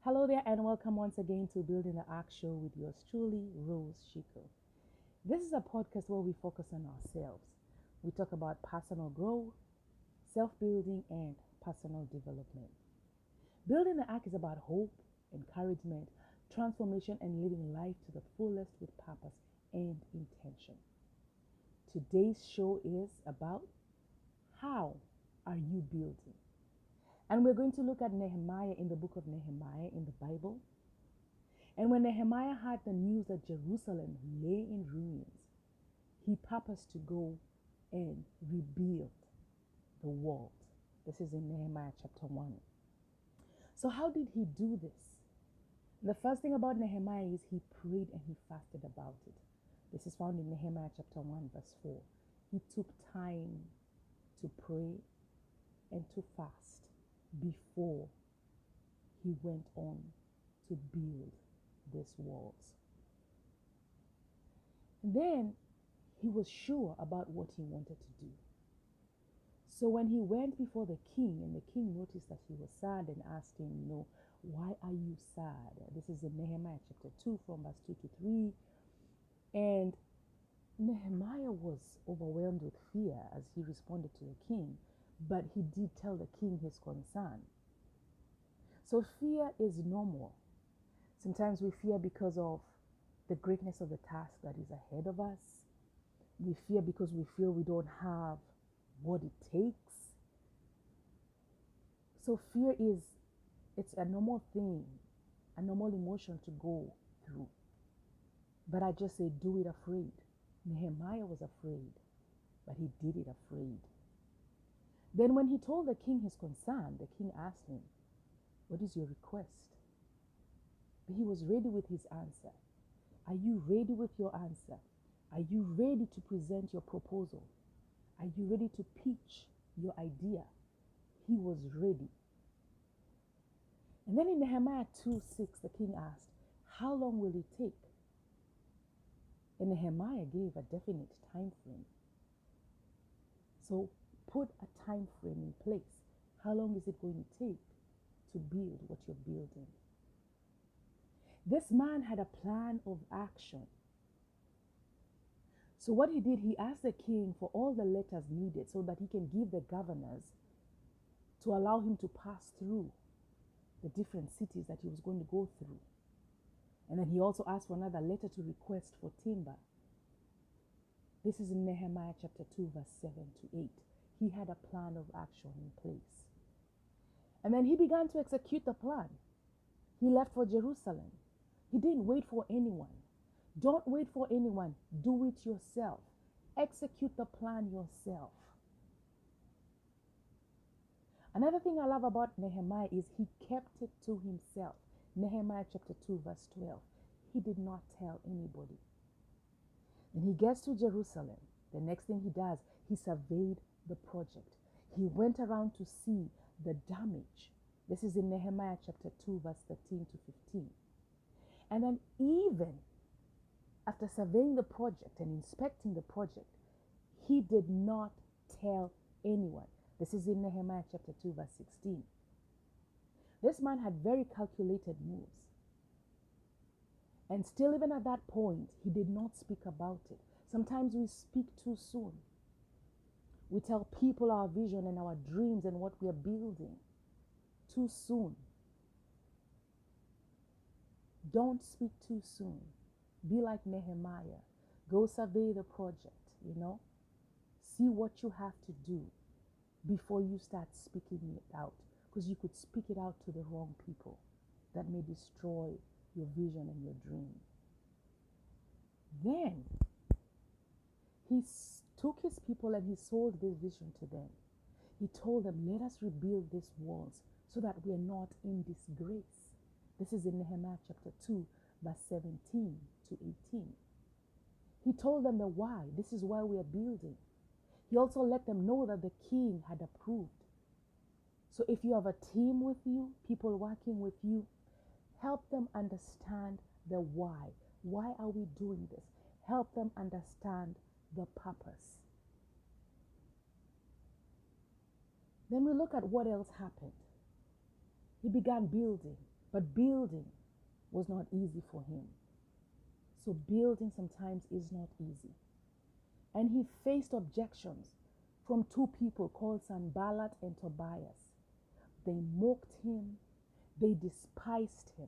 Hello there, and welcome once again to Building the Ark Show with yours truly, Rose Shiku. This is a podcast where we focus on ourselves. We talk about personal growth, self building, and personal development. Building the Ark is about hope, encouragement, transformation, and living life to the fullest with purpose and intention. Today's show is about how are you building? And we're going to look at Nehemiah in the book of Nehemiah in the Bible. And when Nehemiah heard the news that Jerusalem lay in ruins, he purposed to go and rebuild the walls. This is in Nehemiah chapter 1. So how did he do this? The first thing about Nehemiah is he prayed and he fasted about it. This is found in Nehemiah chapter 1 verse 4. He took time to pray and to fast before he went on to build these walls. And then he was sure about what he wanted to do. So when he went before the king, and the king noticed that he was sad and asked him, why are you sad? This is in Nehemiah chapter 2 from verse 2 to 3. And Nehemiah was overwhelmed with fear as he responded to the king, but he did tell the king his concern. So fear is normal. Sometimes we fear because of the greatness of the task that is ahead of us. We fear because we feel we don't have what it takes. So fear it's a normal thing, a normal emotion to go through. But I just say, do it afraid. Nehemiah was afraid, but he did it afraid. Then when he told the king his concern, the king asked him, what is your request? But he was ready with his answer. Are you ready with your answer? Are you ready to present your proposal? Are you ready to pitch your idea? He was ready. And then in Nehemiah 2:6, the king asked, how long will it take? And Nehemiah gave a definite time frame. So put a time frame in place. How long is it going to take to build what you're building? This man had a plan of action. So what he did, he asked the king for all the letters needed so that he can give the governors to allow him to pass through the different cities that he was going to go through. And then he also asked for another letter to request for timber. This is in Nehemiah chapter 2 verse 7 to 8. He had a plan of action in place. And then he began to execute the plan. He left for Jerusalem. He didn't wait for anyone. Don't wait for anyone. Do it yourself. Execute the plan yourself. Another thing I love about Nehemiah is he kept it to himself. Nehemiah chapter 2 verse 12. He did not tell anybody. When he gets to Jerusalem, the next thing he does, he surveyed the project. He went around to see the damage. This is in Nehemiah chapter 2 verse 13 to 15. And then even after surveying the project and inspecting the project, he did not tell anyone. This is in Nehemiah chapter 2 verse 16. This man had very calculated moves. And still, even at that point, he did not speak about it. Sometimes we speak too soon. We tell people our vision and our dreams and what we are building too soon. Don't speak too soon. Be like Nehemiah. Go survey the project, See what you have to do before you start speaking it out. Because you could speak it out to the wrong people that may destroy your vision and your dream. Then he took his people and he sold this vision to them. He told them, let us rebuild these walls so that we are not in disgrace. This is in Nehemiah chapter 2 verse 17 to 18. He told them the why. This is why we are building. He also let them know that the king had approved. So if you have a team with you, people working with you, help them understand the why. Why are we doing this? Help them understand the purpose. Then we look at what else happened. He began building. But building was not easy for him. So building sometimes is not easy. And he faced objections from two people called Sanballat and Tobias. They mocked him, they despised him.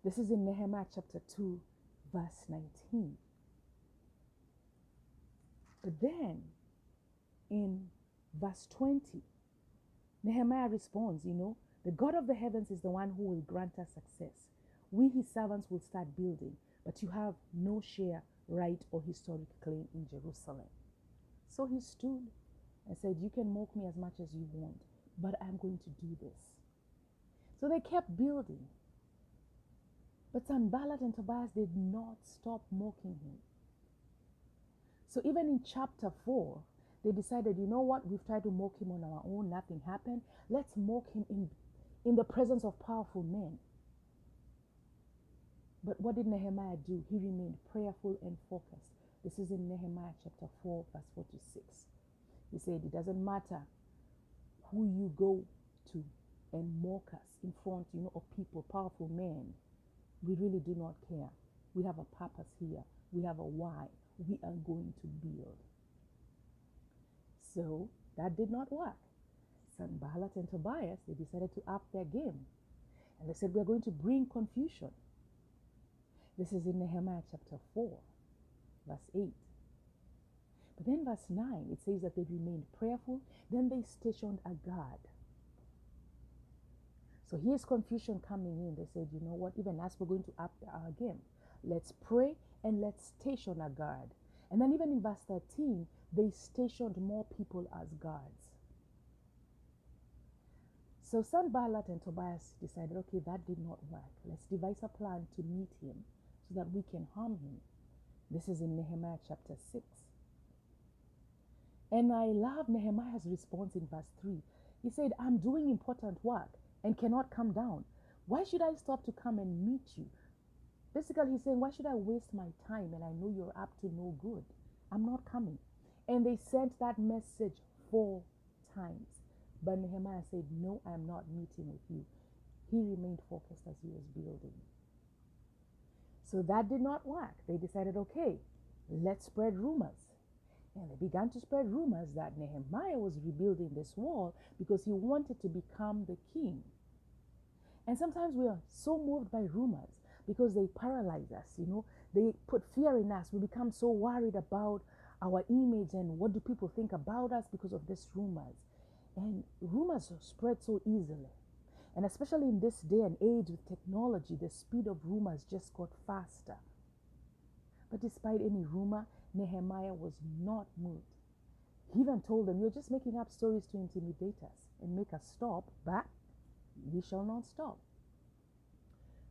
This is in Nehemiah chapter 2, verse 19. But then in verse 20, Nehemiah responds, the God of the heavens is the one who will grant us success. We, his servants, will start building, but you have no share, right, or historic claim in Jerusalem. So he stood and said, you can mock me as much as you want, but I'm going to do this. So they kept building. But Sanballat and Tobias did not stop mocking him. So even in chapter 4, they decided, you know what, we've tried to mock him on our own, nothing happened. Let's mock him in the presence of powerful men. But what did Nehemiah do? He remained prayerful and focused. This is in Nehemiah chapter 4, verse 4 to 6. He said, it doesn't matter who you go to and mock us in front, of people, powerful men. We really do not care. We have a purpose here. We have a why. We are going to build. So that did not work. Sanballat and Tobias, they decided to up their game. And they said, we're going to bring confusion. This is in Nehemiah chapter 4, verse 8. But then verse 9, it says that they remained prayerful. Then they stationed a guard. So here's confusion coming in. They said, you know what, even as we're going to up our game, let's pray and let's station a guard. And then even in verse 13, they stationed more people as guards. So Sanballat and Tobias decided, okay, that did not work. Let's devise a plan to meet him so that we can harm him. This is in Nehemiah chapter 6. And I love Nehemiah's response in verse 3. He said, I'm doing important work and cannot come down. Why should I stop to come and meet you? Basically, he's saying, why should I waste my time and I know you're up to no good? I'm not coming. And they sent that message 4 times. But Nehemiah said, no, I'm not meeting with you. He remained focused as he was building. So that did not work. They decided, okay, let's spread rumors. And they began to spread rumors that Nehemiah was rebuilding this wall because he wanted to become the king. And sometimes we are so moved by rumors because they paralyze us, They put fear in us. We become so worried about our image and what do people think about us because of these rumors. And rumors spread so easily. And especially in this day and age with technology, the speed of rumors just got faster. But despite any rumor, Nehemiah was not moved. He even told them, you're just making up stories to intimidate us and make us stop, but we shall not stop.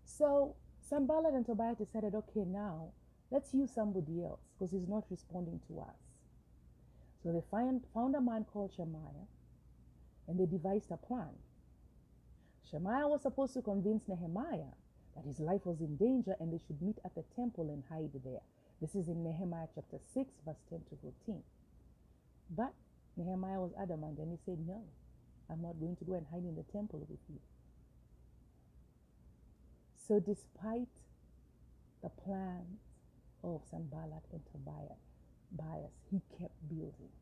So Sanballat and Tobias decided, okay, now let's use somebody else because he's not responding to us. So they found a man called Shemaiah and they devised a plan. Shemaiah was supposed to convince Nehemiah that his life was in danger and they should meet at the temple and hide there. This is in Nehemiah chapter 6, verse 10 to 14. But Nehemiah was adamant and he said, no, I'm not going to go and hide in the temple with you. So despite the plans of Sanballat and Tobias, he kept building.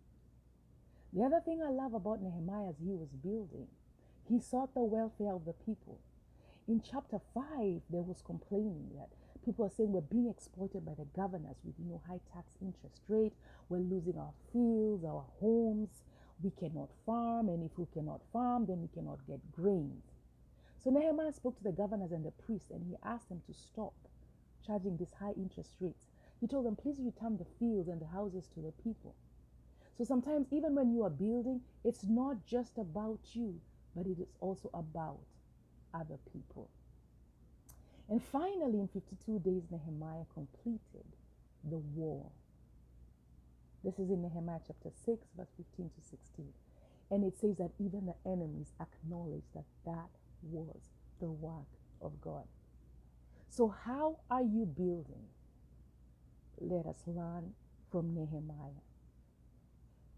The other thing I love about Nehemiah as he was building, he sought the welfare of the people. In chapter 5, there was complaining that people are saying we're being exploited by the governors with high tax interest rate. We're losing our fields, our homes. We cannot farm, and if we cannot farm, then we cannot get grains. So Nehemiah spoke to the governors and the priests, and he asked them to stop charging these high interest rates. He told them, please return the fields and the houses to the people. So sometimes even when you are building, it's not just about you, but it is also about other people. And finally, in 52 days, Nehemiah completed the wall. This is in Nehemiah chapter 6, verse 15 to 16. And it says that even the enemies acknowledged that that was the work of God. So how are you building? Let us learn from Nehemiah.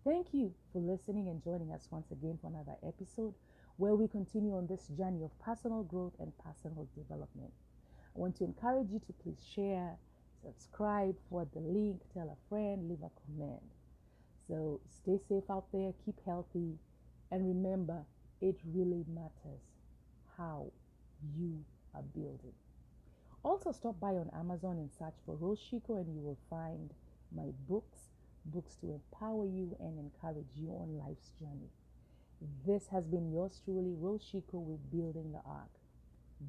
Thank you for listening and joining us once again for another episode. where we continue on this journey of personal growth and personal development. I want to encourage you to please share, subscribe, forward the link, tell a friend, leave a comment. So stay safe out there, keep healthy, and remember, it really matters how you are building. Also, stop by on Amazon and search for Rose Shiku, and you will find my books to empower you and encourage you on life's journey. This has been yours truly, Rose Shiku, with Building the Ark.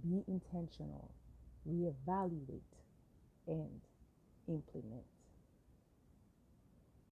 Be intentional, reevaluate, and implement.